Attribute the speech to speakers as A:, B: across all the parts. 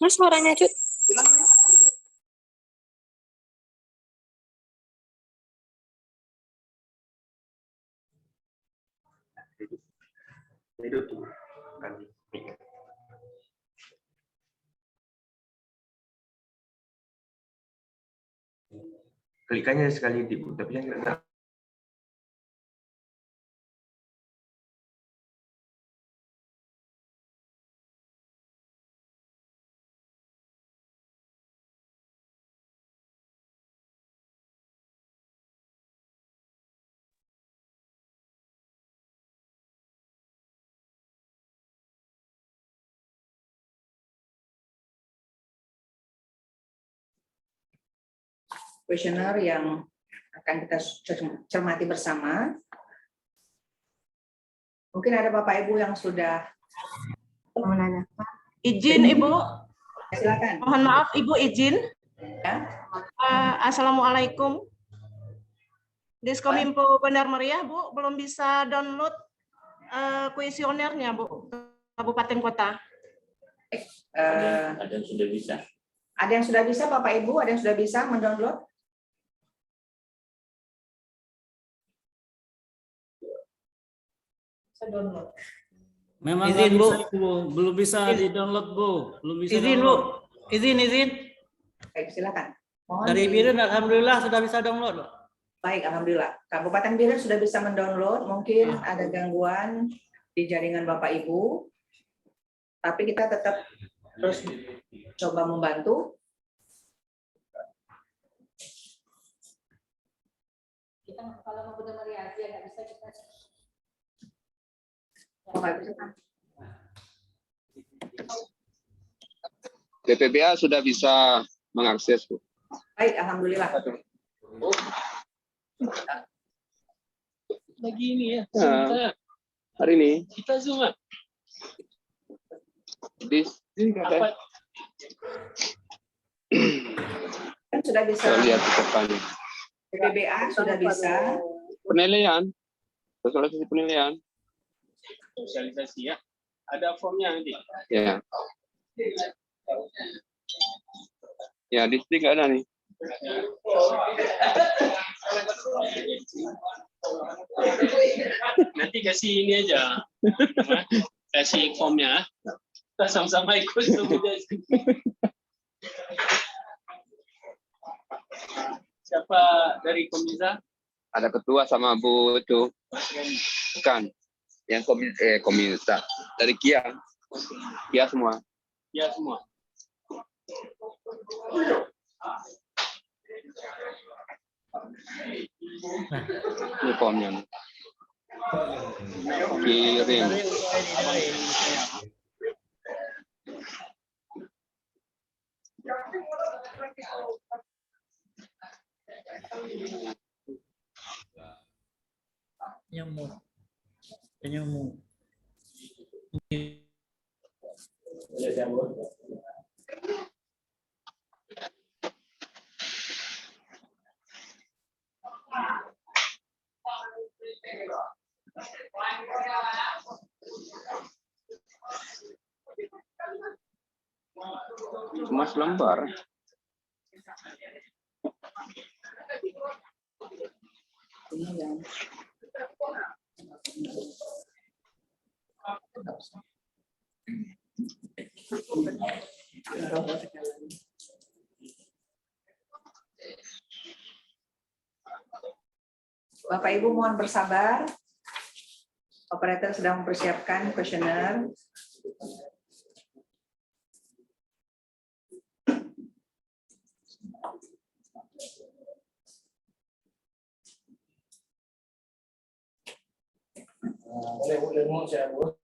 A: Mas suaranya Cut.
B: Hidup tuh kan. Kelikannya sekali ibu, tapi yang enggak.
C: Kuesioner yang akan kita cermati bersama. Mungkin ada Bapak Ibu yang sudah
D: menanyakan. Izin Ibu.
C: Silakan.
D: Mohon maaf Ibu izin.
C: Ya.
D: Assalamualaikum. Diskominfo Bandar Meriah Bu belum bisa download kuesionernya Bu, kabupaten kota.
E: Ada yang sudah bisa.
C: Ada yang sudah bisa Bapak Ibu, ada yang sudah bisa mendownload? Download.
F: Memang
G: izin Bu,
F: belum bisa di-download Bu, belum bisa
G: izin
F: download.
G: Bu, izin.
C: Baik, silakan. Mohon
G: Dari Biren alhamdulillah sudah bisa download.
C: Baik, alhamdulillah. Kabupaten Biren sudah bisa mendownload. Mungkin ada gangguan di jaringan Bapak Ibu, tapi kita tetap terus coba membantu. Kita kalau mau benar aja nggak bisa kita.
H: BPBA sudah bisa mengakses, Bu.
C: Baik, alhamdulillah.
E: Lagi ini ya.
H: Hari ini.
E: Kita zoom.
H: Apa?
C: Kan sudah bisa.
H: Kita lihat ke depannya.
C: BPBA sudah bisa.
H: Penilaian. Sosialisasi penilaian.
E: Sosialisasi ya. Ada formnya nanti.
H: Ya. Ya, distrik ada nih.
E: Nanti kasih ini aja. Kasih formnya. Kita sama-sama ikut. Siapa dari Komisa?
H: Ada ketua sama Bu itu. Bukan. Yang komisa. Dari Kia. Kia semua.
E: Ya semua.
H: Ini formnya. Kirim.
G: Nyamuk.
H: Cuma selembar.
C: Bapak Ibu mohon bersabar. Operator sedang mempersiapkan kuesioner.
B: Boleh mau saya buat.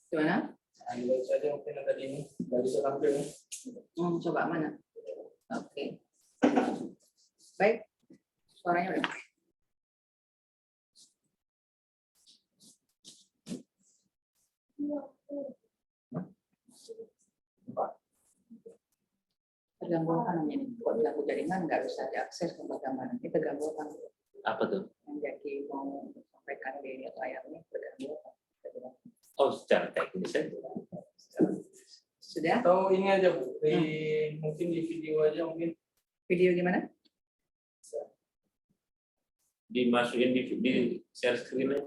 C: Gimana? Coba mana? Oke. Baik. Suaranya udah. Terganggu apa namanya? Kok terganggu jaringan nggak bisa diakses ke gambaran? Ini terganggu apa?
A: Apa tuh?
C: Yang Jaki mau sampaikan di layarnya terganggu apa?
A: Oh, secara teknis aja.
C: Sudah?
I: Atau ini aja Bu, mungkin di video aja mungkin.
C: Video gimana?
A: Dimasukin di share screen aja.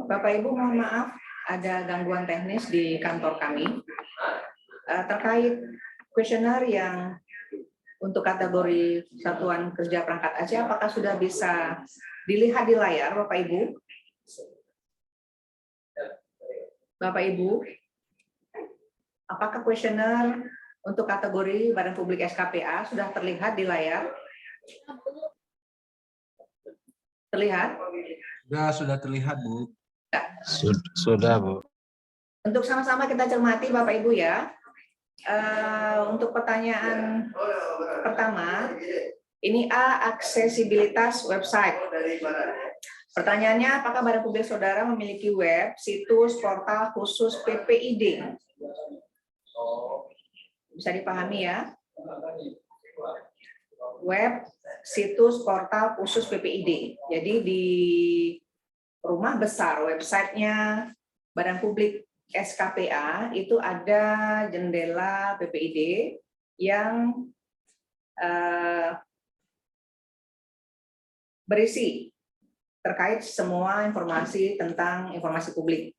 C: Bapak Ibu mohon maaf ada gangguan teknis di kantor kami terkait kuesioner yang untuk kategori Satuan Kerja Perangkat Aceh. Apakah sudah bisa dilihat di layar Bapak Ibu? Bapak Ibu, Apakah kuesioner untuk kategori Badan Publik SKPA sudah terlihat di layar? Terlihat?
I: Sudah terlihat, Bu.
J: Sudah, Bu.
C: Untuk sama-sama kita cermati Bapak Ibu ya. Untuk pertanyaan pertama, ini A, aksesibilitas website. Pertanyaannya, apakah Badan Publik Saudara memiliki web, situs, portal khusus PPID? Bisa dipahami ya? Web, situs, portal khusus PPID. Jadi di rumah besar websitenya Badan Publik SKPA itu ada jendela PPID yang berisi terkait semua informasi tentang informasi publik.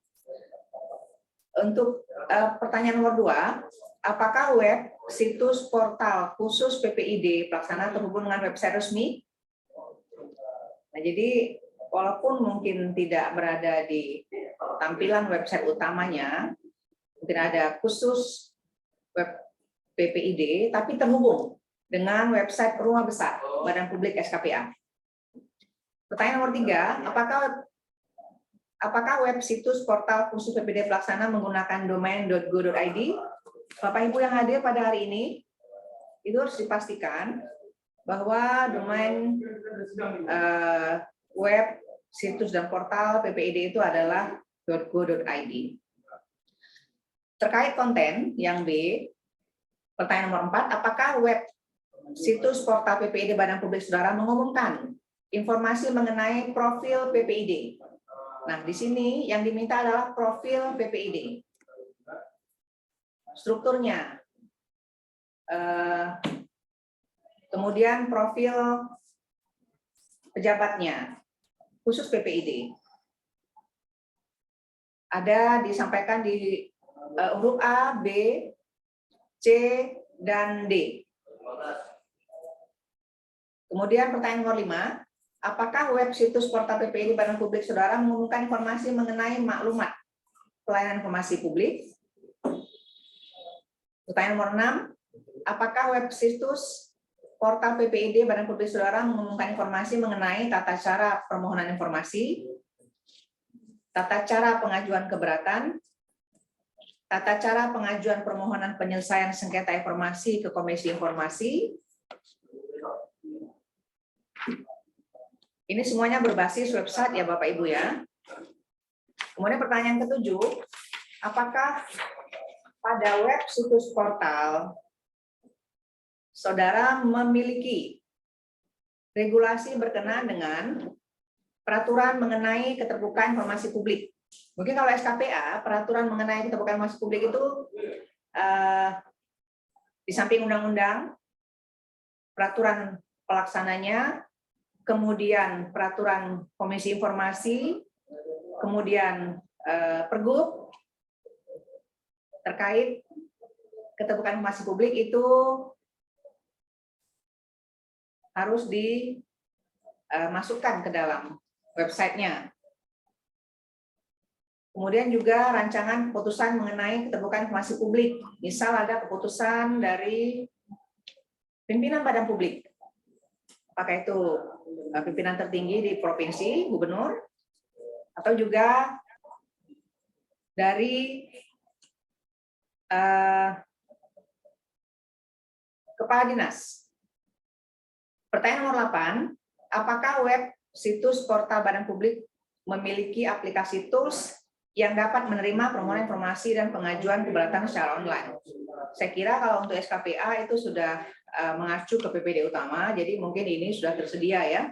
C: Untuk pertanyaan nomor 2, apakah web, situs, portal khusus PPID pelaksana terhubung dengan website resmi? Nah, jadi walaupun mungkin tidak berada di tampilan website utamanya, mungkin ada khusus web PPID, tapi terhubung dengan website rumah besar Badan Publik SKPA. Pertanyaan nomor 3, apakah web, situs, portal khusus PPID pelaksana menggunakan domain .go.id? Bapak Ibu yang hadir pada hari ini, itu harus dipastikan bahwa domain web, situs, dan portal PPID itu adalah .go.id. Terkait konten yang B, pertanyaan nomor 4, apakah web, situs, portal PPID Badan Publik Saudara mengumumkan informasi mengenai profil PPID? Nah, di sini yang diminta adalah profil PPID. Strukturnya. Kemudian profil pejabatnya, khusus PPID. Ada disampaikan di huruf A, B, C, dan D. Kemudian pertanyaan nomor 5, apakah web, situs, portal PPID Badan Publik Saudara mengumumkan informasi mengenai maklumat pelayanan informasi publik? Pertanyaan nomor 6, apakah web, situs, portal PPID Badan Publik Saudara mengumumkan informasi mengenai tata cara permohonan informasi, tata cara pengajuan keberatan, tata cara pengajuan permohonan penyelesaian sengketa informasi ke Komisi Informasi? Ini semuanya berbasis website ya Bapak Ibu ya. Kemudian pertanyaan ke-7, apakah pada web, situs, portal Saudara memiliki regulasi berkenaan dengan peraturan mengenai keterbukaan informasi publik? Mungkin kalau SKPA, peraturan mengenai keterbukaan informasi publik itu di samping undang-undang, peraturan pelaksananya, kemudian peraturan Komisi Informasi, kemudian Pergub terkait keterbukaan informasi publik itu harus dimasukkan ke dalam websitenya. Kemudian juga rancangan keputusan mengenai keterbukaan informasi publik. Misal ada keputusan dari pimpinan badan publik. Apakah itu pimpinan tertinggi di provinsi, gubernur, atau juga dari kepala dinas. Pertanyaan nomor 8, apakah web, situs, portal Badan Publik memiliki aplikasi tools yang dapat menerima permohonan informasi dan pengajuan keberatan secara online? Saya kira kalau untuk SKPA itu sudah mengacu ke PPD utama, jadi mungkin ini sudah tersedia ya.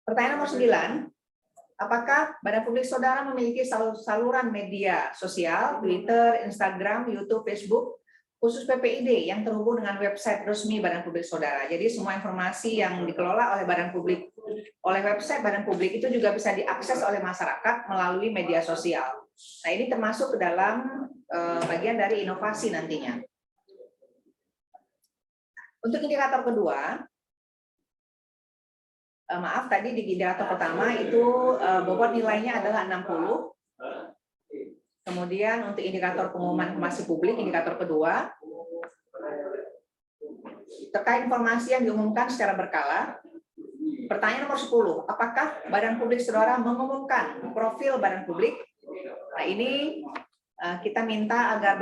C: Pertanyaan nomor 9, apakah Badan Publik Saudara memiliki saluran media sosial, Twitter, Instagram, YouTube, Facebook, khusus PPID yang terhubung dengan website resmi Badan Publik Saudara? Jadi semua informasi yang dikelola oleh Badan Publik, oleh website Badan Publik itu juga bisa diakses oleh masyarakat melalui media sosial. Nah, ini termasuk ke dalam bagian dari inovasi nantinya. Untuk indikator kedua, maaf tadi di indikator pertama itu bobot nilainya adalah 60. Kemudian untuk indikator pengumuman informasi publik, indikator kedua, terkait informasi yang diumumkan secara berkala. Pertanyaan nomor 10, apakah Badan Publik Saudara mengumumkan profil Badan Publik? Nah, ini kita minta agar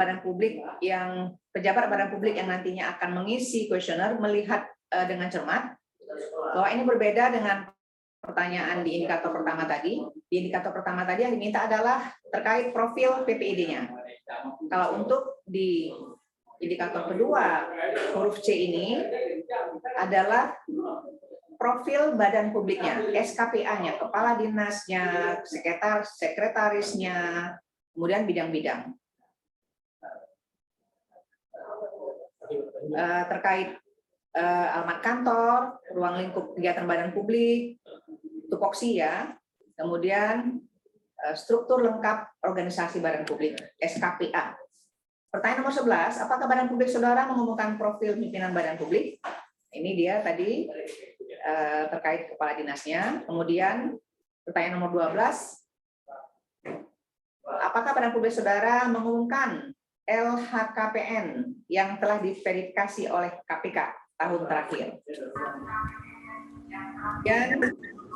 C: pejabat Badan Publik yang nantinya akan mengisi kuesioner melihat dengan cermat bahwa ini berbeda dengan pertanyaan di indikator pertama tadi. Di indikator pertama tadi yang diminta adalah terkait profil PPID-nya. Kalau untuk di indikator kedua, huruf C ini adalah profil badan publiknya, SKPA-nya, kepala dinasnya, sekretarisnya, kemudian bidang-bidang. Terkait alamat kantor, ruang lingkup kegiatan badan publik, tupoksi ya, kemudian struktur lengkap organisasi badan publik, SKPA. Pertanyaan nomor 11, apakah Badan Publik Saudara mengumumkan profil pimpinan badan publik? Ini dia tadi terkait kepala dinasnya. Kemudian pertanyaan nomor 12, apakah Badan Publik Saudara mengumumkan LHKPN yang telah diverifikasi oleh KPK tahun terakhir? Dan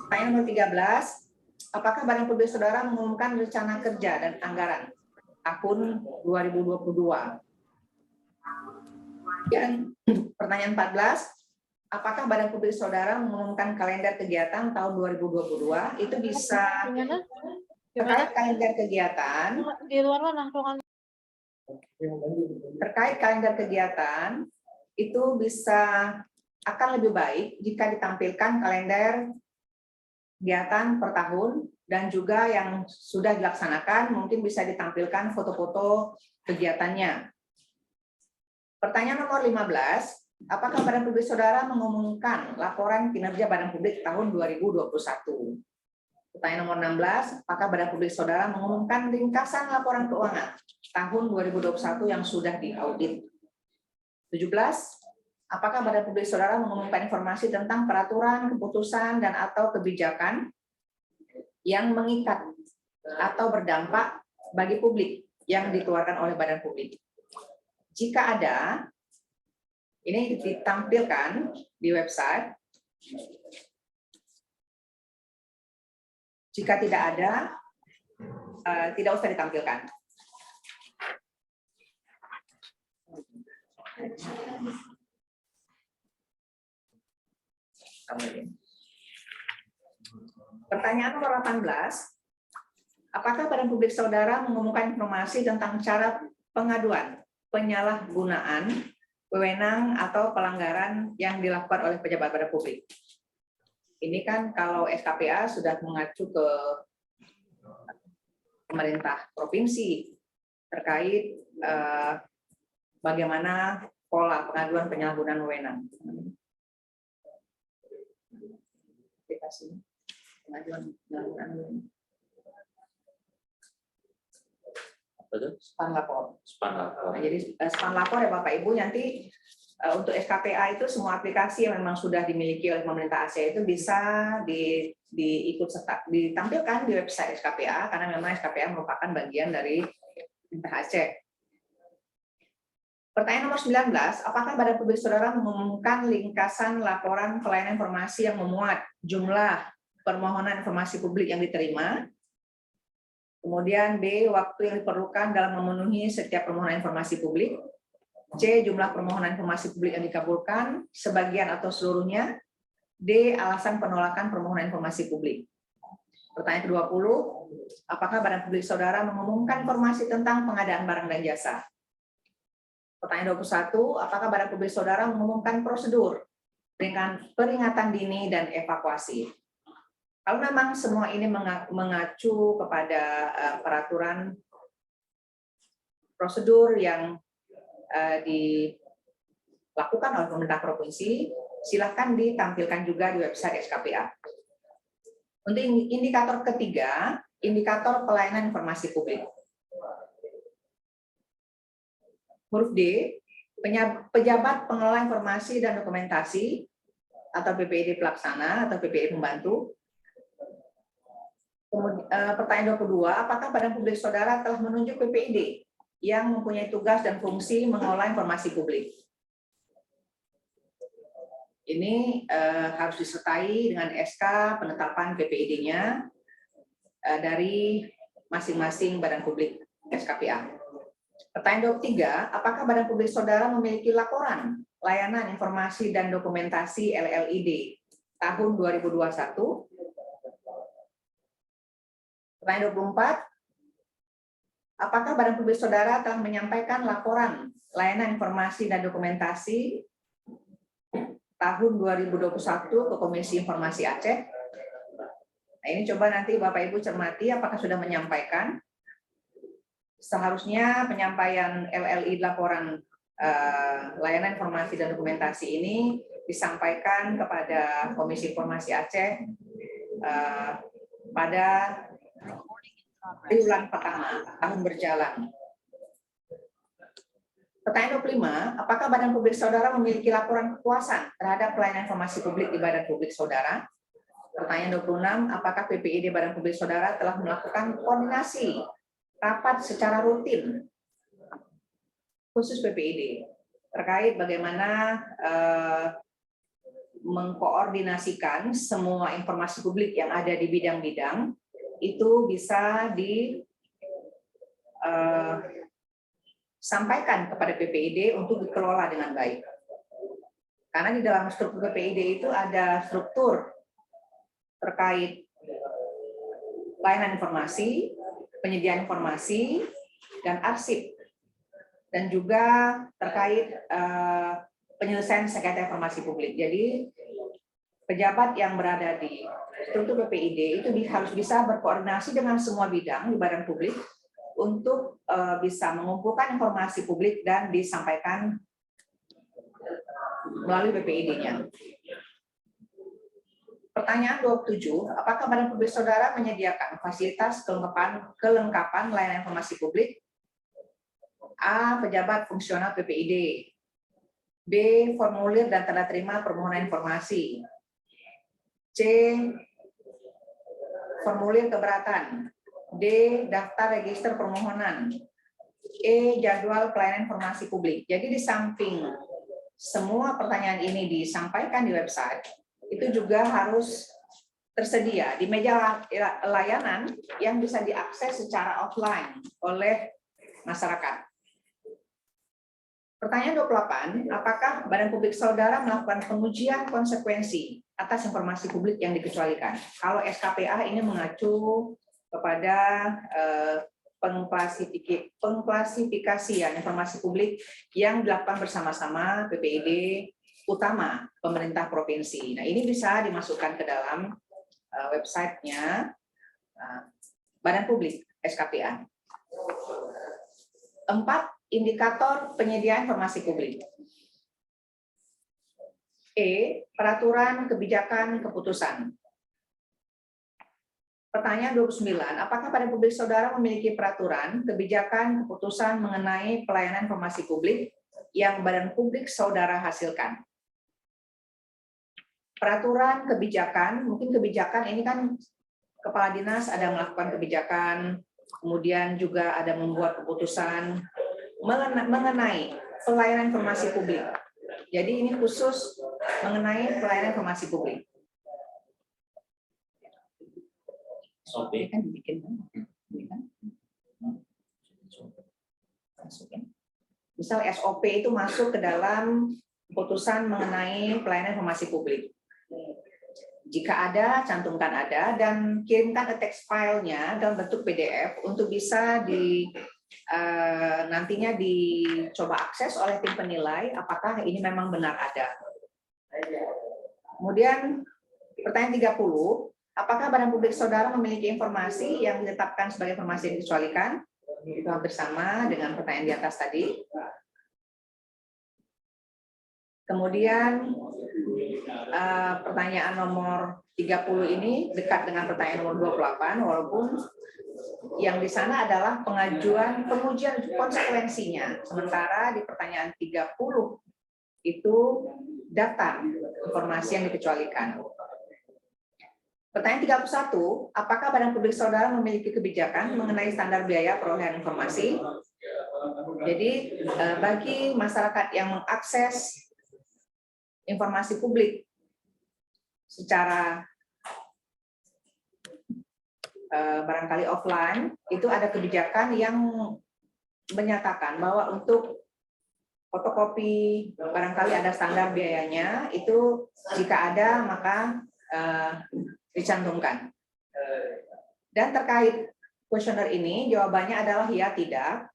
C: pertanyaan nomor 13, apakah Badan Publik Saudara mengumumkan rencana kerja dan anggaran tahun 2022? Dan pertanyaan 14, apakah Badan Publik Saudara mengumumkan kalender kegiatan tahun 2022? Itu bisa terkait kalender kegiatan.
D: Di luar mana ruangan?
C: Terkait kalender kegiatan itu akan lebih baik jika ditampilkan kalender kegiatan per tahun, dan juga yang sudah dilaksanakan mungkin bisa ditampilkan foto-foto kegiatannya. Pertanyaan nomor 15, apakah Badan Publik Saudara mengumumkan laporan kinerja Badan Publik tahun 2021? Pertanyaan nomor 16, apakah Badan Publik Saudara mengumumkan ringkasan laporan keuangan tahun 2021 yang sudah diaudit? 17, apakah Badan Publik Saudara mengumumkan informasi tentang peraturan, keputusan, dan atau kebijakan yang mengikat atau berdampak bagi publik yang dikeluarkan oleh Badan Publik? Jika ada, ini ditampilkan di website. Jika tidak ada, tidak usah ditampilkan. Pertanyaan nomor 18, apakah Badan Publik Saudara mengumumkan informasi tentang cara pengaduan penyalahgunaan wewenang atau pelanggaran yang dilakukan oleh pejabat Badan Publik? Ini kan kalau SKPA sudah mengacu ke pemerintah provinsi terkait bagaimana pola pengaduan penyalahgunaan wewenang. Pengaduan penyalahgunaan wewenang. Span lapor. Nah, jadi span lapor ya Bapak Ibu, nanti untuk SKPA itu semua aplikasi yang memang sudah dimiliki oleh pemerintah Aceh itu bisa ditampilkan di website SKPA, karena memang SKPA merupakan bagian dari pemerintah Aceh. Pertanyaan nomor 19, apakah Badan Publik Saudara mengumumkan ringkasan laporan pelayanan informasi yang memuat jumlah permohonan informasi publik yang diterima? Kemudian B, waktu yang diperlukan dalam memenuhi setiap permohonan informasi publik. C, jumlah permohonan informasi publik yang dikabulkan, sebagian atau seluruhnya. D, alasan penolakan permohonan informasi publik. Pertanyaan ke-20, apakah Badan Publik Saudara mengumumkan informasi tentang pengadaan barang dan jasa? Pertanyaan 21, apakah Badan Publik Saudara mengumumkan prosedur peringatan dini dan evakuasi? Kalau memang semua ini mengacu kepada peraturan prosedur yang dilakukan oleh pemerintah provinsi, silakan ditampilkan juga di website SKPA. Untuk indikator ketiga, indikator pelayanan informasi publik. Huruf D, pejabat pengelola informasi dan dokumentasi atau PPID pelaksana atau PPID pembantu Kemudian, pertanyaan 22, apakah Badan Publik Saudara telah menunjuk PPID yang mempunyai tugas dan fungsi mengolah informasi publik? Ini harus disertai dengan SK penetapan PPID-nya dari masing-masing Badan Publik SKPA. Pertanyaan 23, apakah Badan Publik Saudara memiliki laporan layanan informasi dan dokumentasi LLID tahun 2021? Pertanyaan 24, apakah Badan Publik Saudara telah menyampaikan laporan layanan informasi dan dokumentasi tahun 2021 ke Komisi Informasi Aceh? Nah, ini coba nanti Bapak Ibu cermati apakah sudah menyampaikan. Seharusnya penyampaian LLI laporan layanan informasi dan dokumentasi ini disampaikan kepada Komisi Informasi Aceh pada triwulan pertama tahun berjalan. Pertanyaan 25, apakah Badan Publik Saudara memiliki laporan kepuasan terhadap pelayanan informasi publik di Badan Publik Saudara? Pertanyaan 26, apakah PPID Badan Publik Saudara telah melakukan koordinasi rapat secara rutin khusus PPID terkait bagaimana mengkoordinasikan semua informasi publik yang ada di bidang-bidang itu bisa disampaikan kepada PPID untuk dikelola dengan baik. Karena di dalam struktur PPID itu ada struktur terkait layanan informasi, penyediaan informasi, dan arsip, dan juga terkait penyelesaian sengketa informasi publik. Jadi pejabat yang berada di struktur PPID itu harus bisa berkoordinasi dengan semua bidang di badan publik untuk bisa mengumpulkan informasi publik dan disampaikan melalui PPID-nya. Pertanyaan 27, apakah Badan Publik Saudara menyediakan fasilitas kelengkapan layanan informasi publik? A. Pejabat fungsional PPID. B. Formulir dan tanda terima permohonan informasi. C. Formulir keberatan. D. Daftar register permohonan. E. Jadwal pelayanan informasi publik. Jadi di samping semua pertanyaan ini disampaikan di website, itu juga harus tersedia di meja layanan yang bisa diakses secara offline oleh masyarakat. Pertanyaan 28, apakah Badan Publik Saudara melakukan pengujian konsekuensi atas informasi publik yang dikecualikan? Kalau SKPA ini mengacu kepada pengklasifikasian informasi publik yang dilakukan bersama-sama PPID utama pemerintah provinsi. Nah, ini bisa dimasukkan ke dalam websitenya Badan Publik SKPA. 4. Indikator penyediaan informasi publik. E. Peraturan kebijakan keputusan. Pertanyaan 29. Apakah Badan Publik Saudara memiliki peraturan kebijakan keputusan mengenai pelayanan informasi publik yang Badan Publik Saudara hasilkan? Peraturan kebijakan, mungkin kebijakan ini kan kepala dinas ada melakukan kebijakan, kemudian juga ada membuat keputusan mengenai pelayanan informasi publik. Jadi ini khusus mengenai pelayanan informasi publik.
A: SOP.
C: Kan dibikin. Misal SOP itu masuk ke dalam keputusan mengenai pelayanan informasi publik. Jika ada, cantumkan ada, dan kirimkan text file-nya dalam bentuk PDF untuk bisa nantinya dicoba akses oleh tim penilai apakah ini memang benar ada. Kemudian pertanyaan 30, apakah Badan Publik Saudara memiliki informasi yang ditetapkan sebagai informasi yang dikecualikan? Itu hampir sama dengan pertanyaan di atas tadi. Kemudian pertanyaan nomor 30 ini dekat dengan pertanyaan nomor 28, walaupun yang di sana adalah pengujian konsekuensinya. Sementara di pertanyaan 30 itu data informasi yang dikecualikan. Pertanyaan 31, apakah badan publik saudara memiliki kebijakan mengenai standar biaya perolehan informasi? Jadi bagi masyarakat yang mengakses informasi publik secara barangkali offline, itu ada kebijakan yang menyatakan bahwa untuk fotokopi barangkali ada standar biayanya, itu jika ada maka dicantumkan. Dan terkait kuesioner ini, jawabannya adalah ya tidak.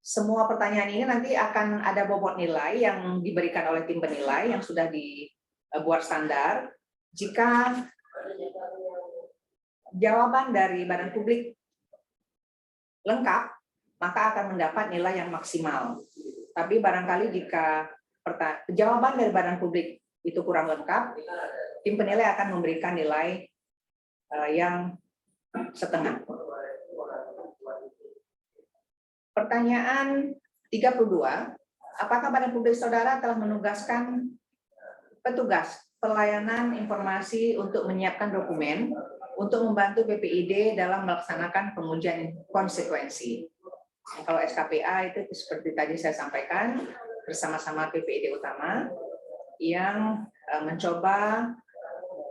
C: Semua pertanyaan ini nanti akan ada bobot nilai yang diberikan oleh tim penilai yang sudah dibuat standar. Jika jawaban dari badan publik lengkap, maka akan mendapat nilai yang maksimal. Tapi barangkali jika jawaban dari badan publik itu kurang lengkap, tim penilai akan memberikan nilai yang setengah. Pertanyaan 32, apakah badan publik saudara telah menugaskan petugas pelayanan informasi untuk menyiapkan dokumen untuk membantu BPID dalam melaksanakan pengujian konsekuensi? Kalau SKPA itu seperti tadi saya sampaikan, bersama-sama BPID utama yang mencoba,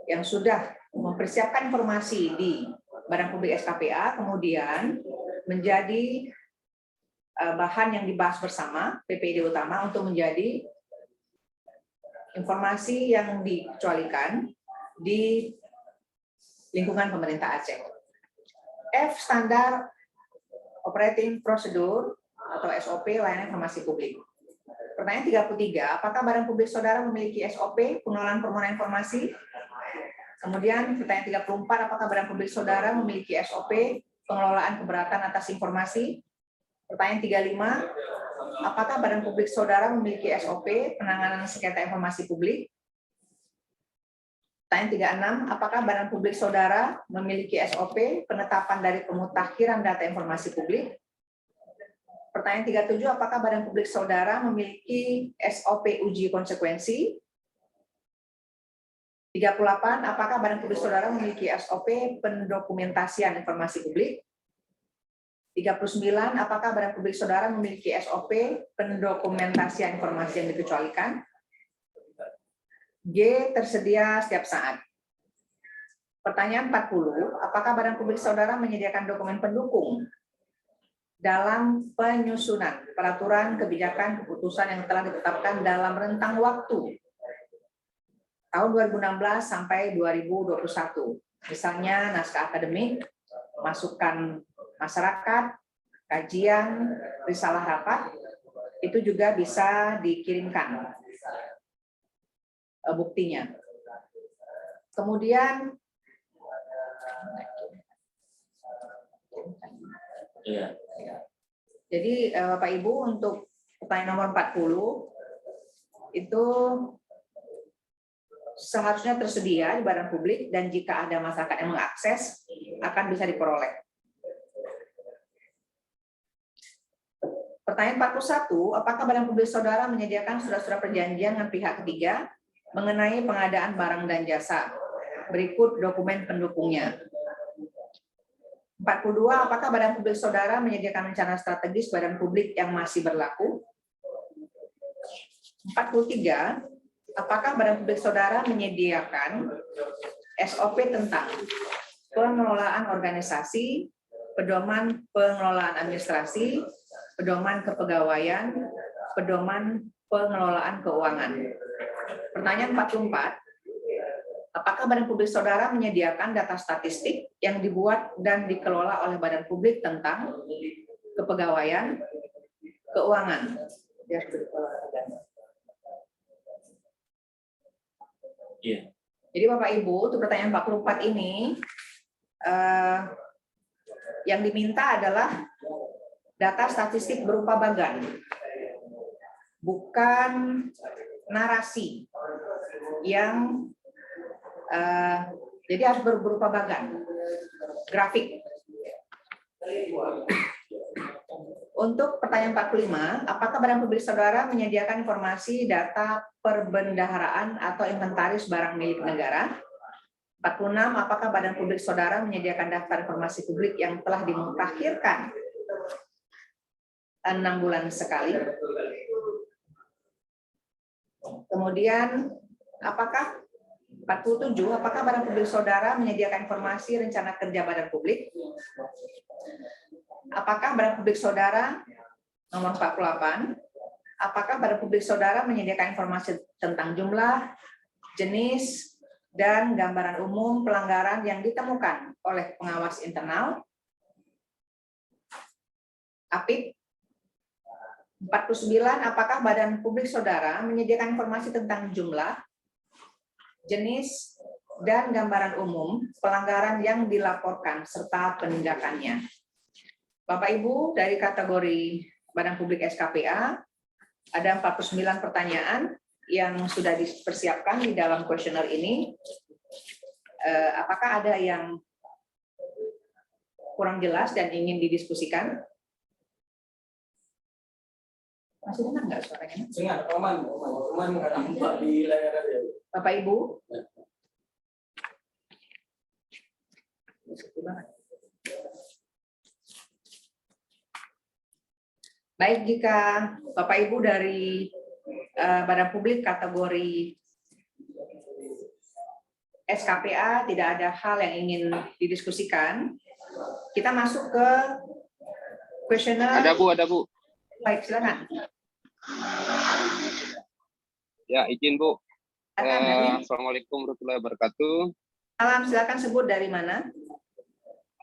C: yang sudah mempersiapkan informasi di badan publik SKPA, kemudian menjadi bahan yang dibahas bersama BPID utama untuk menjadi informasi yang dikecualikan di lingkungan pemerintah Aceh. F, standar operating procedure atau SOP layanan informasi publik. Pertanyaan 33, apakah badan publik saudara memiliki SOP pengelolaan permohonan informasi? Kemudian pertanyaan 34, apakah badan publik saudara memiliki SOP pengelolaan keberatan atas informasi? Pertanyaan 35, apakah badan publik saudara memiliki SOP penanganan sengketa informasi publik? Pertanyaan 36, apakah badan publik saudara memiliki SOP penetapan dari pemutakhiran data informasi publik? Pertanyaan 37, apakah badan publik saudara memiliki SOP uji konsekuensi? 38, apakah badan publik saudara memiliki SOP pendokumentasian informasi publik? 39, apakah badan publik saudara memiliki SOP pendokumentasian informasi yang dikecualikan? G, tersedia setiap saat. Pertanyaan 40, apakah badan publik saudara menyediakan dokumen pendukung dalam penyusunan peraturan kebijakan keputusan yang telah ditetapkan dalam rentang waktu tahun 2016 sampai 2021. Misalnya naskah akademik, masukan masyarakat, kajian, risalah rapat, itu juga bisa dikirimkan buktinya. Kemudian
A: Iya.
C: jadi Bapak Ibu, untuk pertanyaan nomor 40 itu seharusnya tersedia di badan publik, dan jika ada masyarakat yang mengakses akan bisa diperoleh. Pertanyaan 41, apakah badan publik saudara menyediakan surat-surat perjanjian dengan pihak ketiga mengenai pengadaan barang dan jasa? Berikut dokumen pendukungnya. 42, apakah badan publik saudara menyediakan rencana strategis badan publik yang masih berlaku? 43, apakah badan publik saudara menyediakan SOP tentang pengelolaan organisasi, pedoman pengelolaan administrasi, pedoman kepegawaian, pedoman pengelolaan keuangan? Pertanyaan 44, apakah badan publik saudara menyediakan data statistik yang dibuat dan dikelola oleh badan publik tentang kepegawaian, keuangan?
A: Iya.
C: Jadi Bapak Ibu, untuk pertanyaan 44 ini yang diminta adalah data statistik berupa bagan, bukan narasi yang jadi harus berupa bagan, grafik. Untuk pertanyaan 45, apakah badan publik saudara menyediakan informasi data perbendaharaan atau inventaris barang milik negara? 46, apakah Badan Publik Saudara menyediakan daftar informasi publik yang telah dimutakhirkan 6 bulan sekali? Kemudian, apakah 47, apakah Badan Publik Saudara menyediakan informasi rencana kerja Badan Publik? Apakah Badan Publik Saudara, nomor 48, apakah Badan Publik Saudara menyediakan informasi tentang jumlah, jenis, dan gambaran umum pelanggaran yang ditemukan oleh pengawas internal? APIP. 49, apakah Badan Publik Saudara menyediakan informasi tentang jumlah, jenis, dan gambaran umum pelanggaran yang dilaporkan serta penindakannya? Bapak Ibu, dari kategori Badan Publik SKPA ada 49 pertanyaan yang sudah dipersiapkan di dalam kuesioner ini. Apakah ada yang kurang jelas dan ingin didiskusikan? Masih dengar nggak suaranya?
I: Dengar, aman nggak nampak di layar aja.
C: Bapak Ibu? Baik, jika Bapak Ibu dari Badan Publik kategori SKPA tidak ada hal yang ingin didiskusikan, kita masuk ke kuesioner.
H: Ada Bu.
C: Baik, silakan.
H: Ya, izin Bu.
C: Silakan,
H: Assalamualaikum warahmatullahi wabarakatuh.
C: salam, silakan sebut dari mana?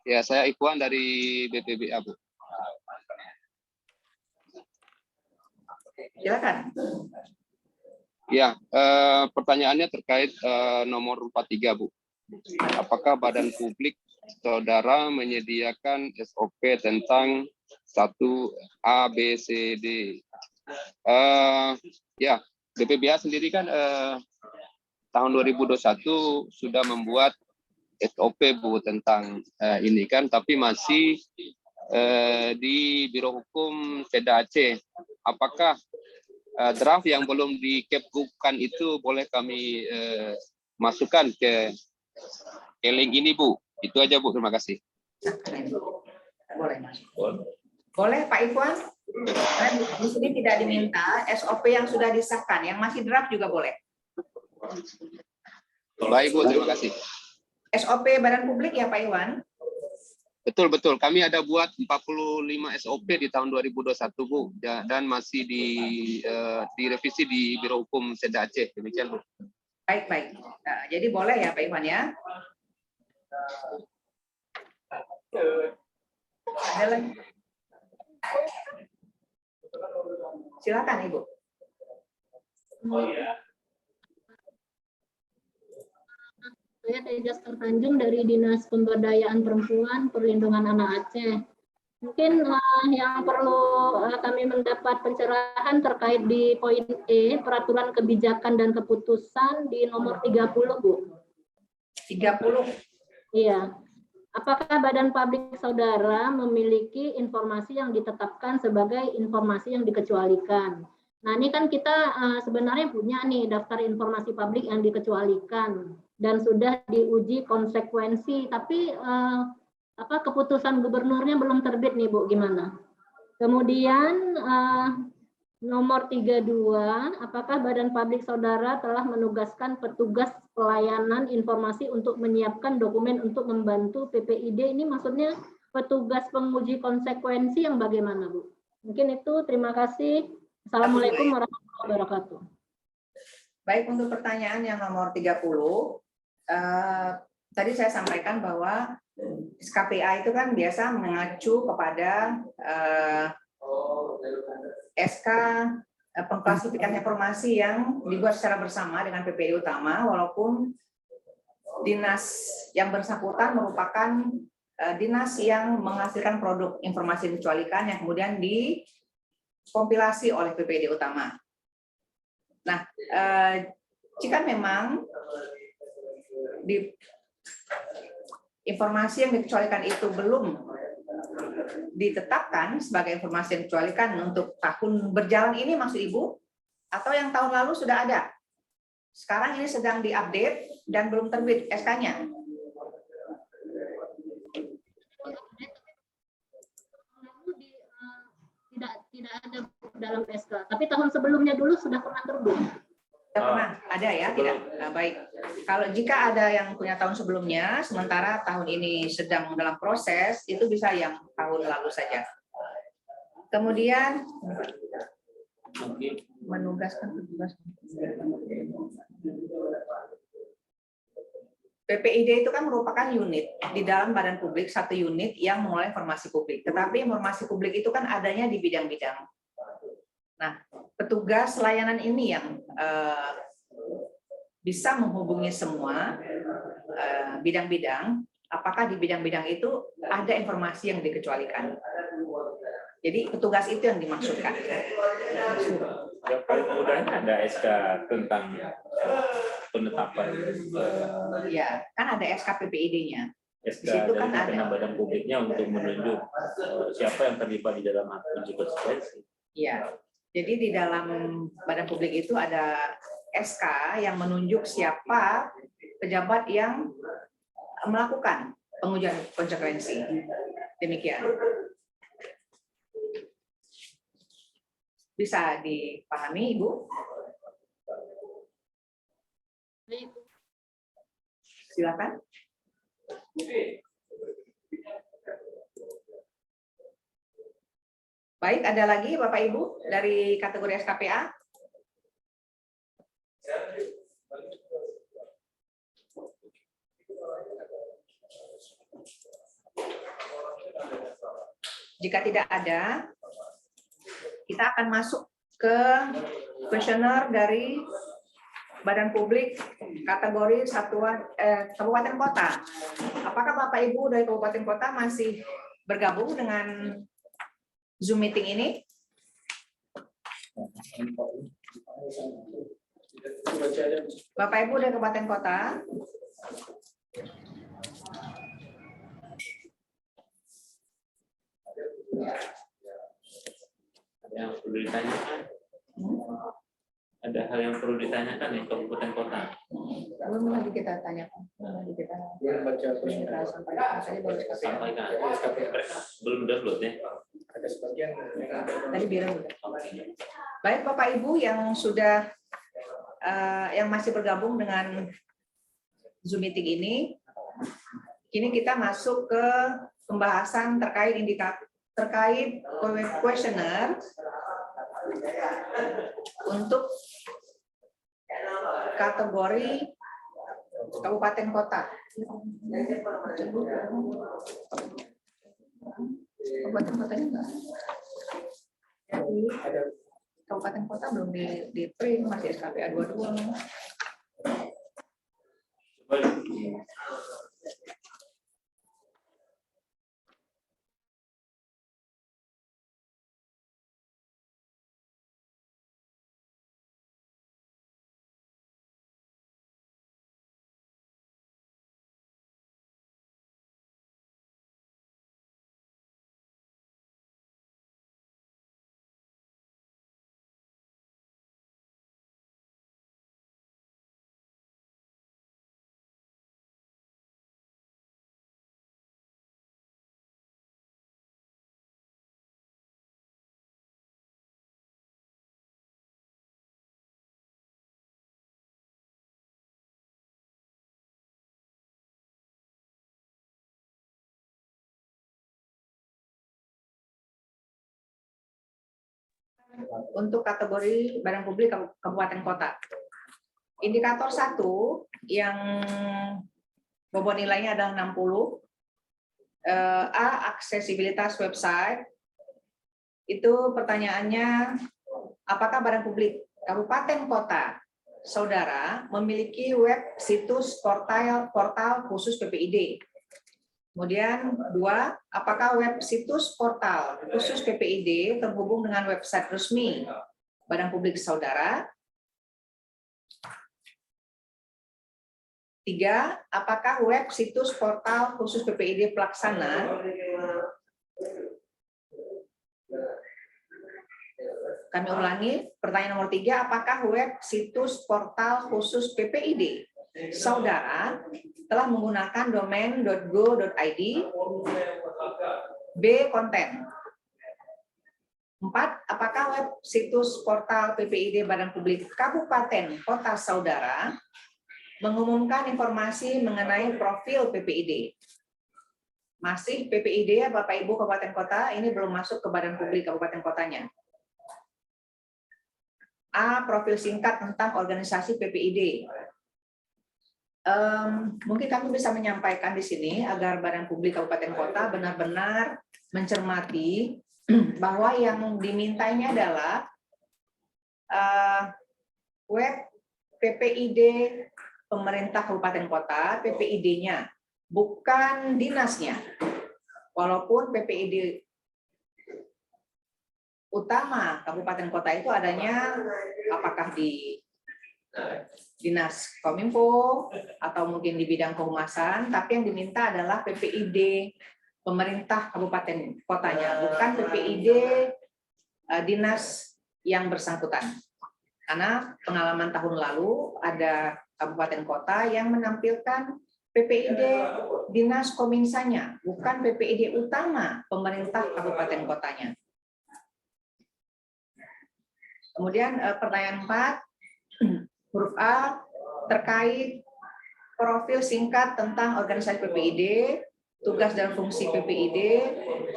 H: Ya, saya Ikhwan dari BPBA, Bu.
C: Silakan.
H: Ya, pertanyaannya terkait nomor 43, Bu. Apakah Badan Publik Saudara menyediakan SOP tentang 1A, B, C, D? Ya, BPBA sendiri kan tahun 2021 sudah membuat SOP, Bu, tentang ini kan, tapi masih di Biro Hukum Seda Aceh. Apakah draft yang belum dikepkukan itu boleh kami masukkan ke link ini, Bu? Itu aja, Bu. Terima kasih.
C: Boleh, Mas. Boleh, Pak Ikhwan? Karena di sini tidak diminta SOP yang sudah disahkan, yang masih draft juga boleh.
H: Baik, Bu. Terima kasih.
C: SOP Badan Publik ya, Pak Iwan?
H: Betul. Kami ada buat 45 SOP di tahun 2021, Bu. Dan masih direvisi di Biro Hukum Seda Aceh. Demikian, Bu.
C: Baik. Nah, jadi boleh ya, Pak Iwan ya? Ada lagi? Silakan, Ibu.
K: Saya Tejas Tertanjung dari Dinas Pemberdayaan Perempuan Perlindungan Anak Aceh. Mungkin yang perlu kami mendapat pencerahan terkait di poin E, peraturan kebijakan dan keputusan di nomor 30, Bu.
C: 30.
K: Iya. Apakah Badan Publik Saudara memiliki informasi yang ditetapkan sebagai informasi yang dikecualikan? Nah, ini kan kita sebenarnya punya nih daftar informasi publik yang dikecualikan dan sudah diuji konsekuensi, tapi keputusan gubernurnya belum terbit nih, Bu, gimana? Kemudian nomor 32, apakah Badan Publik Saudara telah menugaskan petugas pelayanan informasi untuk menyiapkan dokumen untuk membantu PPID? Ini maksudnya petugas penguji konsekuensi yang bagaimana, Bu? Mungkin itu, terima kasih. Assalamualaikum warahmatullahi wabarakatuh.
C: Baik, untuk pertanyaan yang nomor 30, tadi saya sampaikan bahwa SKPA itu kan biasa mengacu kepada SK pengklasifikasian informasi yang dibuat secara bersama dengan PPID utama, walaupun dinas yang bersangkutan merupakan dinas yang menghasilkan produk informasi dikecualikan yang kemudian dikompilasi oleh PPID utama. Nah, jika memang informasi yang dikecualikan itu belum ditetapkan sebagai informasi yang dikecualikan untuk tahun berjalan ini, maksud Ibu, atau yang tahun lalu sudah ada? Sekarang ini sedang diupdate dan belum terbit SK-nya.
K: Tidak ada dalam SK, tapi tahun sebelumnya dulu sudah pernah terbit.
C: Sudah pernah ada ya, tidak? Nah, baik. Kalau jika ada yang punya tahun sebelumnya, sementara tahun ini sedang dalam proses, itu bisa yang tahun lalu saja. Kemudian menugaskan petugas. PPID itu kan merupakan unit di dalam badan publik, satu unit yang mengelola informasi publik. Tetapi informasi publik itu kan adanya di bidang-bidang. Nah, petugas layanan ini yang bisa menghubungi semua bidang-bidang. Apakah di bidang-bidang itu ada informasi yang dikecualikan? Jadi petugas itu yang dimaksudkan.
A: Yang paling mudahnya ada SK tentang penetapan.
C: Ya, kan ada SK PPID-nya.
A: SK
C: Di situ kan
A: dari
C: ada.
A: badan publiknya untuk menunjuk siapa yang terlibat di dalam uji konsistensi.
C: Iya. Jadi di dalam badan publik itu ada SK yang menunjuk siapa pejabat yang melakukan pengujian konsekuensi. Demikian. Bisa dipahami, Ibu? Silakan. Baik, ada lagi Bapak Ibu dari kategori SKPA? Jika tidak ada, kita akan masuk ke kuesioner dari Badan Publik kategori satuan kabupaten kota. Apakah Bapak Ibu dari kabupaten kota masih bergabung dengan Zoom meeting ini? Bapak Ibu dari kabupaten kota.
A: Ada yang perlu ditanyakan? Ada hal yang perlu ditanyakan di kabupaten kota?
C: Belum lagi kita tanyakan. Belum kita sampaikan. Saya baru
A: Sampaikan. Belum download ya?
I: Ada sebagian
C: tadi bilang udah. Baik Bapak Ibu yang sudah yang masih bergabung dengan Zoom meeting ini, kini kita masuk ke pembahasan terkait terkait kuesioner untuk kategori kabupaten kota. Kabupaten kotanya enggak. Jadi kabupaten kota belum di print, masih SKPA 22. Untuk kategori badan publik kabupaten kota. Indikator 1 yang bobot nilainya adalah 60. A, aksesibilitas website. Itu pertanyaannya, apakah badan publik kabupaten kota saudara memiliki web situs portal khusus PPID? Kemudian 2, apakah web situs portal khusus PPID terhubung dengan website resmi badan publik saudara? 3, apakah web situs portal khusus PPID pelaksana kami ulangi, pertanyaan nomor 3, apakah web situs portal khusus PPID saudara telah menggunakan domain .go.id. B. Konten. 4. Apakah web situs portal PPID Badan Publik Kabupaten Kota saudara mengumumkan informasi mengenai profil PPID? Masih PPID ya Bapak Ibu Kabupaten Kota, ini belum masuk ke Badan Publik Kabupaten Kotanya. A. Profil singkat tentang organisasi PPID. Mungkin kami bisa menyampaikan di sini agar Badan Publik Kabupaten Kota benar-benar mencermati bahwa yang dimintanya adalah web PPID pemerintah Kabupaten Kota, PPID-nya, bukan dinasnya. Walaupun PPID utama Kabupaten Kota itu adanya apakah di Dinas Kominfo atau mungkin di bidang kehumasan, tapi yang diminta adalah PPID pemerintah kabupaten kotanya, bukan PPID dinas yang bersangkutan. Karena pengalaman tahun lalu ada kabupaten kota yang menampilkan PPID dinas kominsanya, bukan PPID utama pemerintah kabupaten kotanya. Kemudian pertanyaan 4, huruf A, terkait profil singkat tentang organisasi PPID, tugas dan fungsi PPID,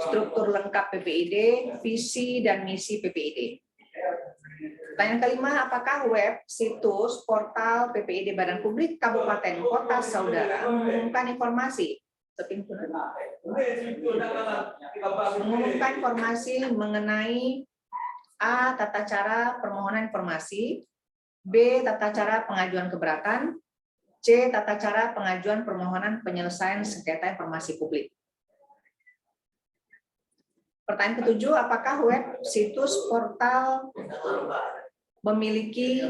C: struktur lengkap PPID, visi dan misi PPID. Pertanyaan kelima, apakah web situs portal PPID Badan Publik Kabupaten Kota saudara mengumumkan informasi mengenai A. Tata cara permohonan informasi, B. Tata cara pengajuan keberatan, C. Tata cara pengajuan permohonan penyelesaian sengketa informasi publik. Pertanyaan ketujuh, apakah web situs portal memiliki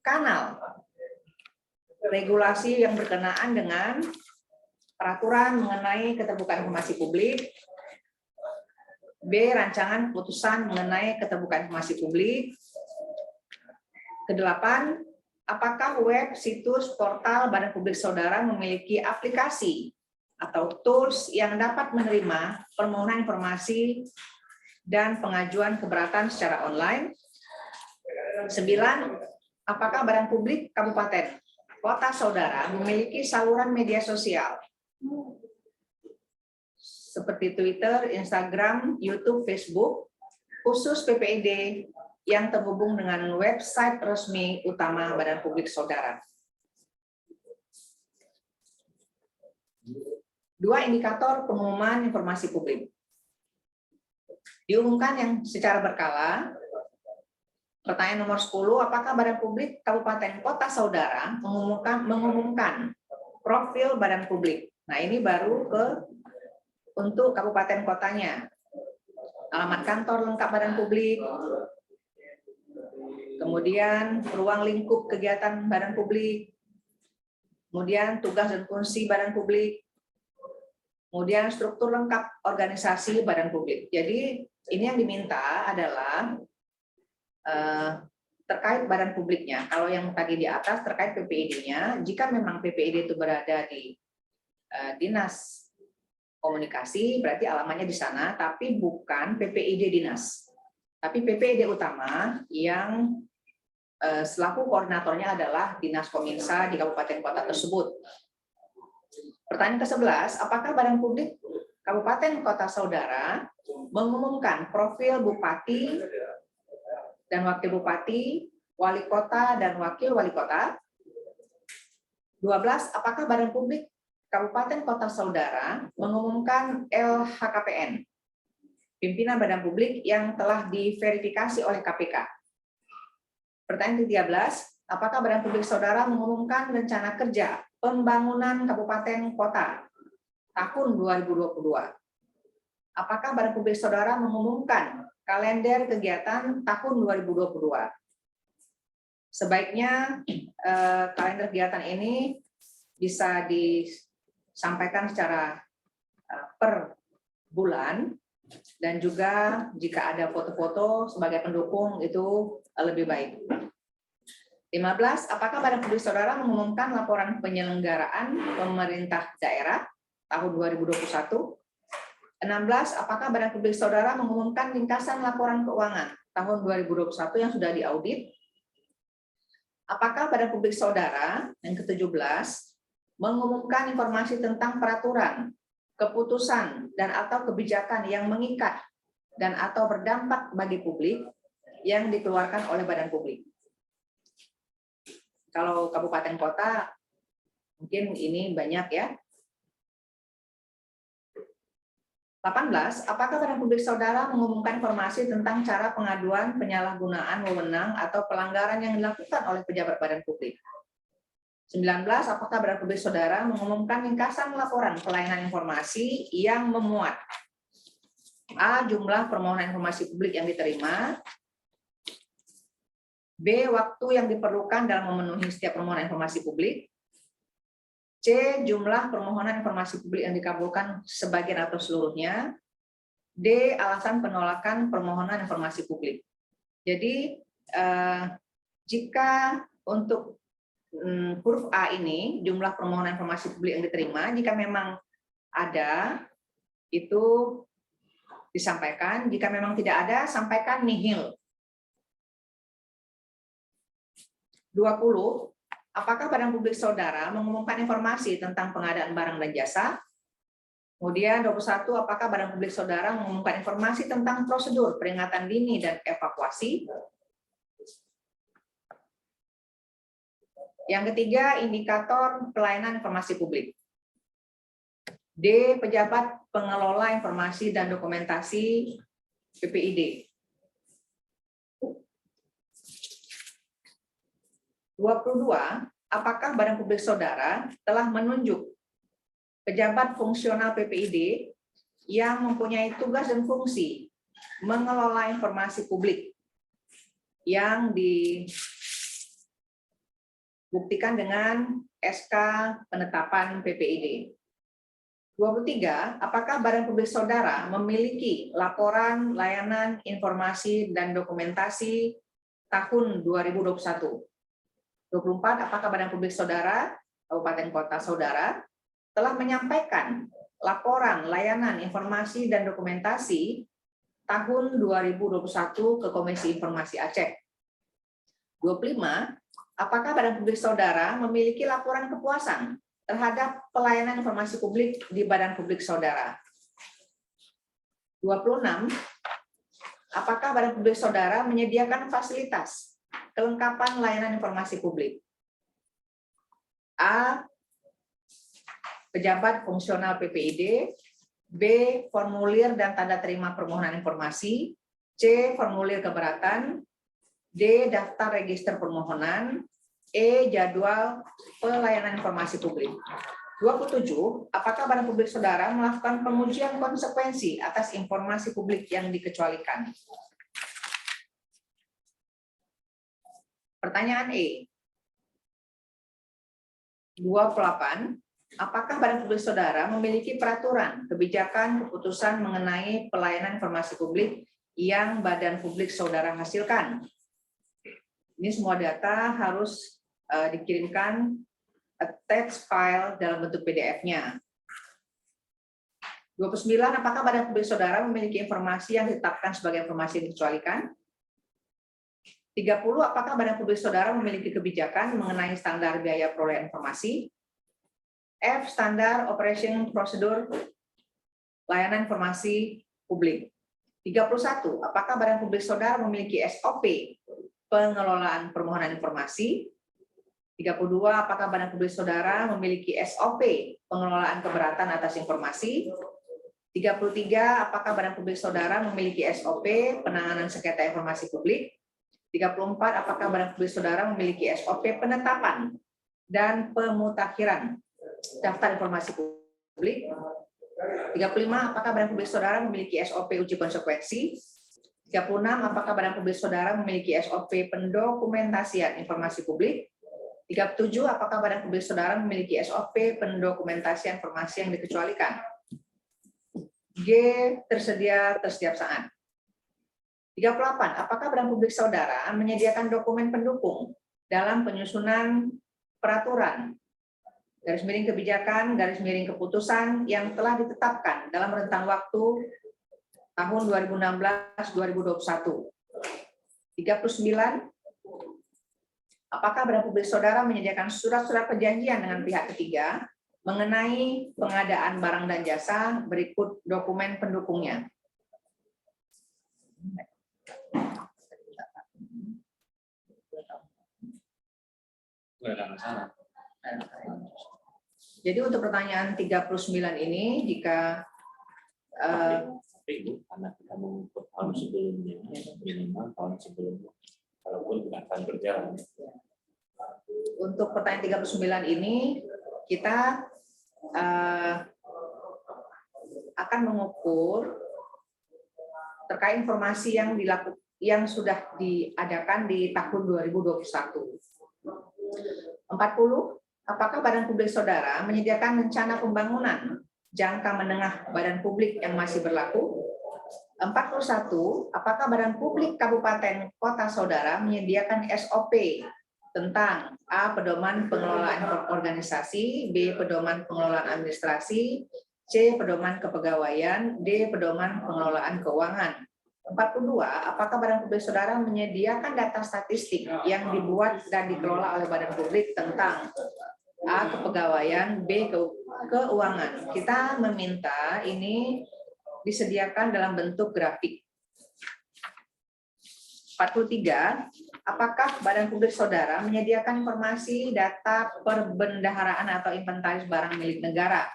C: kanal regulasi yang berkenaan dengan peraturan mengenai keterbukaan informasi publik, B. Rancangan keputusan mengenai keterbukaan informasi publik. Kedelapan, apakah web situs portal Badan Publik Saudara memiliki aplikasi atau tools yang dapat menerima permohonan informasi dan pengajuan keberatan secara online. 9, apakah Badan Publik Kabupaten Kota saudara memiliki saluran media sosial seperti Twitter, Instagram, YouTube, Facebook, khusus PPID yang terhubung dengan website resmi utama Badan Publik Saudara. 2, indikator pengumuman informasi publik. Diumumkan yang secara berkala. Pertanyaan nomor 10, apakah Badan Publik Kabupaten Kota saudara mengumumkan profil Badan Publik? Nah, ini baru untuk kabupaten kotanya. Alamat kantor lengkap Badan Publik, kemudian ruang lingkup kegiatan Badan Publik, kemudian tugas dan fungsi Badan Publik, kemudian struktur lengkap organisasi Badan Publik. Jadi ini yang diminta adalah terkait Badan Publiknya. Kalau yang tadi di atas terkait PPID-nya, jika memang PPID itu berada di Dinas Komunikasi, berarti alamatnya di sana, tapi bukan PPID dinas. Tapi PPID utama yang selaku koordinatornya adalah Dinas Kominsa di kabupaten kota tersebut. Pertanyaan ke-11, apakah Badan Publik Kabupaten Kota saudara mengumumkan profil Bupati dan Wakil Bupati, Wali Kota dan Wakil Wali Kota? 12, apakah Badan Publik Kabupaten Kota saudara mengumumkan LHKPN, pimpinan Badan Publik yang telah diverifikasi oleh KPK? Pertanyaan ke-13, apakah Badan Publik saudara mengumumkan rencana kerja pembangunan kabupaten kota tahun 2022? Apakah Badan Publik saudara mengumumkan kalender kegiatan tahun 2022? Sebaiknya kalender kegiatan ini bisa disampaikan secara per bulan, dan juga jika ada foto-foto sebagai pendukung itu lebih baik. 15. Apakah Badan Publik Saudara mengumumkan laporan penyelenggaraan pemerintah daerah tahun 2021? 16. Apakah Badan Publik Saudara mengumumkan ringkasan laporan keuangan tahun 2021 yang sudah diaudit? Apakah Badan Publik Saudara, yang ke-17, mengumumkan informasi tentang peraturan, keputusan, dan atau kebijakan yang mengikat dan atau berdampak bagi publik yang dikeluarkan oleh badan publik? Kalau kabupaten kota, mungkin ini banyak ya. 18. Apakah Badan Publik Saudara mengumumkan informasi tentang cara pengaduan penyalahgunaan wewenang atau pelanggaran yang dilakukan oleh pejabat badan publik? 19. Apakah Badan Publik Saudara mengumumkan ringkasan laporan pelayanan informasi yang memuat A. Jumlah permohonan informasi publik yang diterima, B. Waktu yang diperlukan dalam memenuhi setiap permohonan informasi publik, C. Jumlah permohonan informasi publik yang dikabulkan sebagian atau seluruhnya, D. Alasan penolakan permohonan informasi publik. Jadi jika untuk huruf A ini, jumlah permohonan informasi publik yang diterima, jika memang ada, itu disampaikan. Jika memang tidak ada, sampaikan nihil. 20. Apakah Badan Publik Saudara mengumumkan informasi tentang pengadaan barang dan jasa? Kemudian 21. Apakah Badan Publik Saudara mengumumkan informasi tentang prosedur peringatan dini dan evakuasi? Yang ketiga, indikator pelayanan informasi publik. D. Pejabat pengelola informasi dan dokumentasi PPID. 22. Apakah Badan Publik Saudara telah menunjuk pejabat fungsional PPID yang mempunyai tugas dan fungsi mengelola informasi publik yang dibuktikan dengan SK penetapan PPID? 23. Apakah Badan Publik Saudara memiliki laporan layanan informasi dan dokumentasi tahun 2021? 24. Apakah Badan Publik Saudara, Kabupaten Kota Saudara, telah menyampaikan laporan layanan informasi dan dokumentasi tahun 2021 ke Komisi Informasi Aceh? 25. Apakah Badan Publik Saudara memiliki laporan kepuasan terhadap pelayanan informasi publik di Badan Publik Saudara? 26. Apakah Badan Publik Saudara menyediakan fasilitas kelengkapan layanan informasi publik? A. Pejabat fungsional PPID, B. Formulir dan tanda terima permohonan informasi, C. Formulir keberatan, D. Daftar register permohonan, E. Jadwal pelayanan informasi publik. 27. Apakah Badan Publik Saudara melakukan pengujian konsekuensi atas informasi publik yang dikecualikan? Pertanyaan E. 28. Apakah Badan Publik Saudara memiliki peraturan, kebijakan, keputusan mengenai pelayanan informasi publik yang Badan Publik Saudara hasilkan? Ini semua data harus dikirimkan attached file dalam bentuk PDF-nya. 29. Apakah Badan Publik Saudara memiliki informasi yang ditetapkan sebagai informasi yang dikecualikan? 30. Apakah Badan Publik Saudara memiliki kebijakan mengenai standar biaya perolehan informasi? F. Standar Operation Prosedur Layanan Informasi Publik. 31. Apakah Badan Publik Saudara memiliki SOP pengelolaan permohonan informasi? 32. Apakah Badan Publik Saudara memiliki SOP pengelolaan keberatan atas informasi? 33. Apakah Badan Publik Saudara memiliki SOP penanganan sengketa informasi publik? 34. Apakah Badan Publik Saudara memiliki SOP penetapan dan pemutakhiran daftar informasi publik? 35. Apakah Badan Publik Saudara memiliki SOP uji konsekuensi? 36. Apakah Badan Publik Saudara memiliki SOP pendokumentasian informasi publik? 37. Apakah Badan Publik Saudara memiliki SOP pendokumentasian informasi yang dikecualikan? G. Tersedia setiap saat. 38. Apakah Badan Publik Saudara menyediakan dokumen pendukung dalam penyusunan peraturan, garis miring kebijakan, garis miring keputusan yang telah ditetapkan dalam rentang waktu tahun 2016-2021. 39. Apakah badan publik saudara menyediakan surat-surat perjanjian dengan pihak ketiga mengenai pengadaan barang dan jasa berikut dokumen pendukungnya?
A: Nggak ada masalah.
C: Jadi untuk pertanyaan 39 ini, jika
A: Tapi Ibu, karena kita mengukur tahun sebelumnya, minimal tahun sebelumnya, walaupun tidak akan berjalan.
C: untuk pertanyaan 39 ini, kita akan mengukur terkait informasi yang sudah diadakan di tahun 2021. 40. Apakah badan publik saudara menyediakan rencana pembangunan jangka menengah badan publik yang masih berlaku? 41. Apakah badan publik kabupaten kota saudara menyediakan SOP tentang A. Pedoman pengelolaan organisasi, B. Pedoman pengelolaan administrasi, C. Pedoman kepegawaian, D. Pedoman pengelolaan keuangan. 42. Apakah badan publik saudara menyediakan data statistik yang dibuat dan dikelola oleh badan publik tentang A. Kepegawaian, B. Keuangan. Kita meminta ini disediakan dalam bentuk grafik. 43. Apakah badan publik saudara menyediakan informasi data perbendaharaan atau inventaris barang milik negara?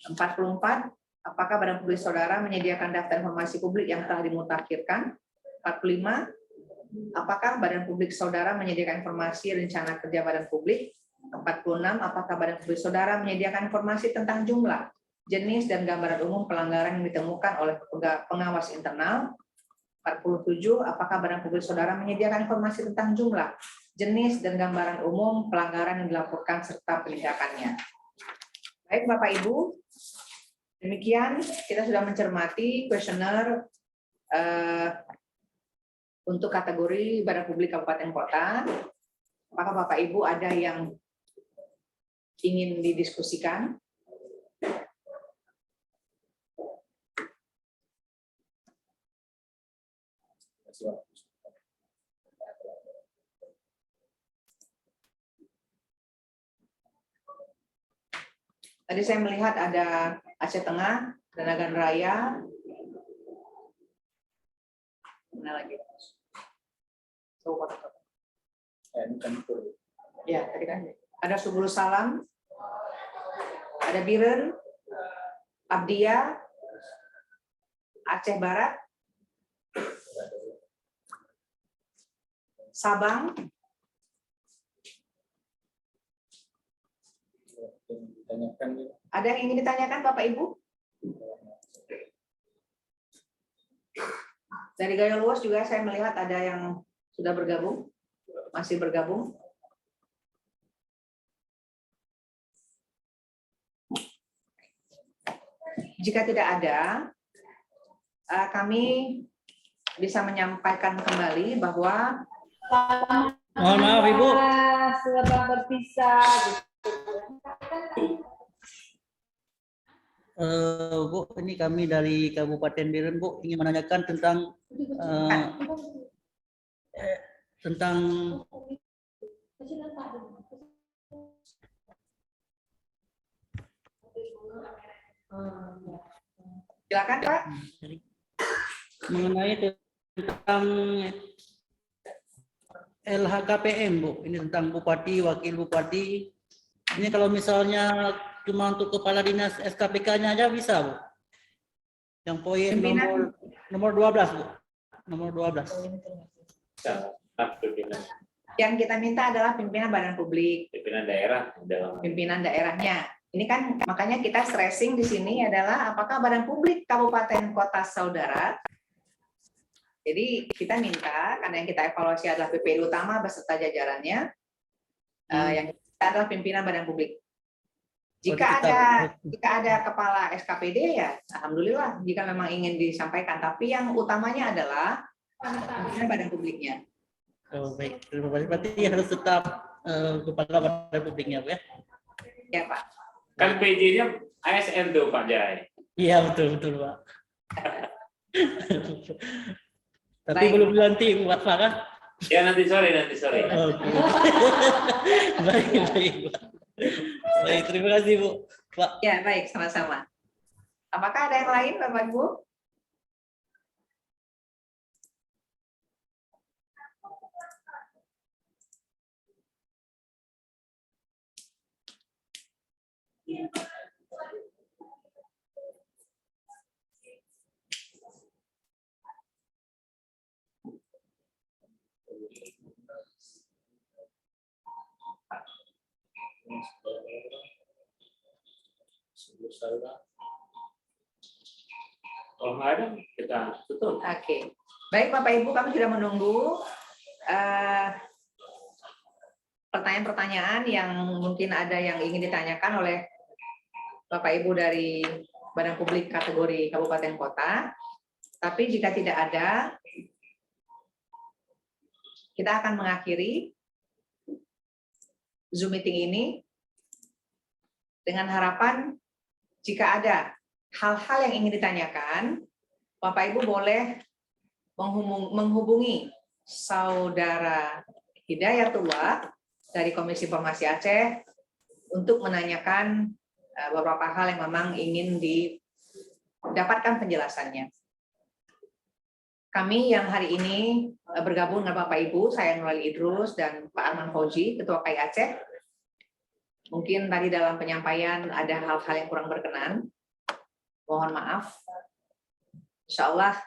C: 44. Apakah badan publik saudara menyediakan daftar informasi publik yang telah dimutakhirkan? 45. Apakah badan publik saudara menyediakan informasi rencana kerja badan publik? 46. Apakah badan publik saudara menyediakan informasi tentang jumlah, jenis, dan gambaran umum pelanggaran yang ditemukan oleh pengawas internal? 47. Apakah badan publik saudara menyediakan informasi tentang jumlah, jenis, dan gambaran umum pelanggaran yang dilaporkan serta penindakannya? Baik Bapak Ibu, demikian kita sudah mencermati kuesioner untuk kategori badan publik kabupaten kota. Apakah Bapak Ibu ada yang ingin didiskusikan? Tadi saya melihat ada Aceh Tengah, Danagan Raya, mana lagi? Ya, tadi kan ada Subul Salam, ada Biren, Abdia, Aceh Barat, Sabang, ada yang ingin ditanyakan Bapak Ibu? Dari Gaya Luas juga saya melihat ada yang sudah bergabung, masih bergabung. Jika tidak ada, kami bisa menyampaikan kembali bahwa
G: Mohon maaf Ibu.
L: Selamat berpisah.
G: Bu, ini kami dari Kabupaten Biren, Bu, ingin menanyakan tentang
C: silakan Pak.
G: Mengenai tentang LHKPM, Bu. Ini tentang bupati, wakil bupati. Ini kalau misalnya cuma untuk kepala dinas SKPK-nya aja bisa, Bu. Yang poin nomor 12, Bu. Nomor 12.
C: Yang kita minta adalah pimpinan badan publik.
A: Pimpinan daerah.
C: Pimpinan daerahnya. Ini kan makanya kita stressing di sini adalah apakah badan publik kabupaten kota saudara. Jadi kita minta, karena yang kita evaluasi adalah PPD utama beserta jajarannya, yang kita adalah pimpinan badan publik. Jika ada kepala SKPD ya, alhamdulillah jika memang ingin disampaikan. Tapi yang utamanya adalah pimpinan badan publiknya.
G: Oh, baik, terima kasih. Berarti harus tetap kepala Badan Republiknya, Bu ya?
C: Ya Pak.
A: Kan PJ-nya ASN tuh Pak Jai.
G: Iya, betul, Pak. Tapi
C: Baik.
G: belum dilantik, Pak, kan?
A: Ya nanti sore.
G: Oke. Baik, Pak. Baik, terima kasih, Bu. Pak.
C: Ya, baik, sama-sama. Apakah ada yang lain, Bapak Ibu?
A: Kalau nggak ada, kita tutup.
C: Oke. Baik Bapak Ibu, kami sudah menunggu pertanyaan-pertanyaan yang mungkin ada yang ingin ditanyakan oleh Bapak Ibu dari Badan Publik kategori Kabupaten Kota. Tapi jika tidak ada, kita akan mengakhiri Zoom meeting ini dengan harapan jika ada hal-hal yang ingin ditanyakan, Bapak Ibu boleh menghubungi Saudara Hidayatullah dari Komisi Informasi Aceh untuk menanyakan beberapa hal yang memang ingin didapatkan penjelasannya. Kami yang hari ini bergabung dengan Bapak Ibu, saya Nurali Idrus dan Pak Arman Fauji, Ketua KAI Aceh. Mungkin tadi dalam penyampaian ada hal-hal yang kurang berkenan. Mohon maaf. Insya Allah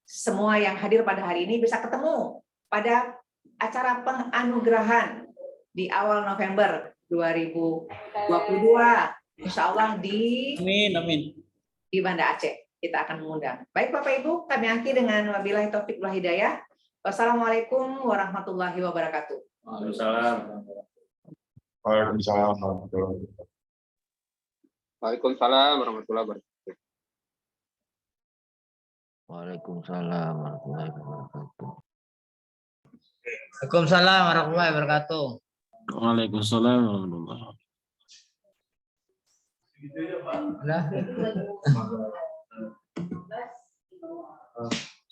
C: semua yang hadir pada hari ini bisa ketemu pada acara penganugerahan di awal November 2022. Insya Allah di Banda Aceh. Kita akan mengundang. Baik Bapak Ibu, kami akhiri dengan wabillahi taufiq wal hidayah. Wassalamualaikum warahmatullahi wabarakatuh.
A: Waalaikumsalam.
H: Waalaikumsalam warahmatullahi wabarakatuh.
J: Waalaikumsalam warahmatullahi wabarakatuh.
M: Waalaikumsalam warahmatullahi wabarakatuh.
F: Waalaikumsalam warahmatullahi wabarakatuh.
M: Nah.